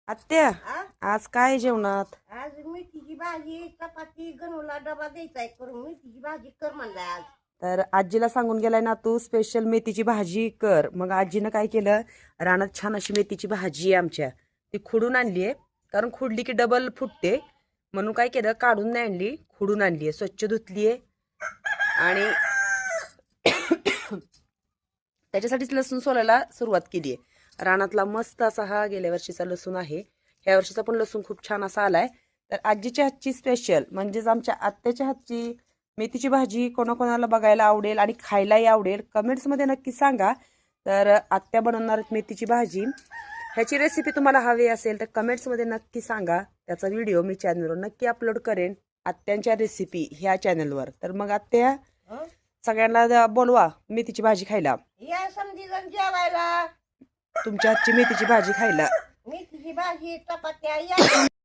आत्या आ? आज काय जेवणात? आज मेथीची भाजी चपाती गणूला डबा द्यायचा आहे करून मेथीची भाजी कर म्हणलाय आज. तर आजीला सांगून गेलाय ना तू स्पेशल मेथीची भाजी कर. मग आजीनं काय केलं, रानात छान अशी मेथीची भाजी आहे आमच्या, ती खुडून आणली आहे. कारण खुडली की डबल फुटते म्हणून काय केलं, काढून नाही आणली, खुडून आणली आहे, स्वच्छ धुतली आहे. आणि त्याच्यासाठीच लसूण सोलायला सुरुवात केली आहे. रानातला मस्त असा हा गेल्या वर्षीचा लसूण आहे, ह्या वर्षीचा पण लसूण खूप छान असा आलाय. तर आजीच्या हातची स्पेशल म्हणजेच आमच्या आत्याच्या हातची मेथीची भाजी कोणाकोणाला बघायला आवडेल आणि खायलाही आवडेल कमेंट्समध्ये नक्की सांगा. तर आत्या बनवणार मेथीची भाजी, ह्याची रेसिपी तुम्हाला हवी असेल तर कमेंट्समध्ये नक्की सांगा. त्याचा व्हिडिओ मी चॅनलवर नक्की अपलोड करेन, आत्यांच्या रेसिपी ह्या चॅनलवर. तर मग आत्या हं? सगळ्यांना बोलवा मेथीची भाजी खायला, या समजी जण जेवायला तुमच्या हातची मेथीची भाजी खायला. मेथीची भाजी चपात्या या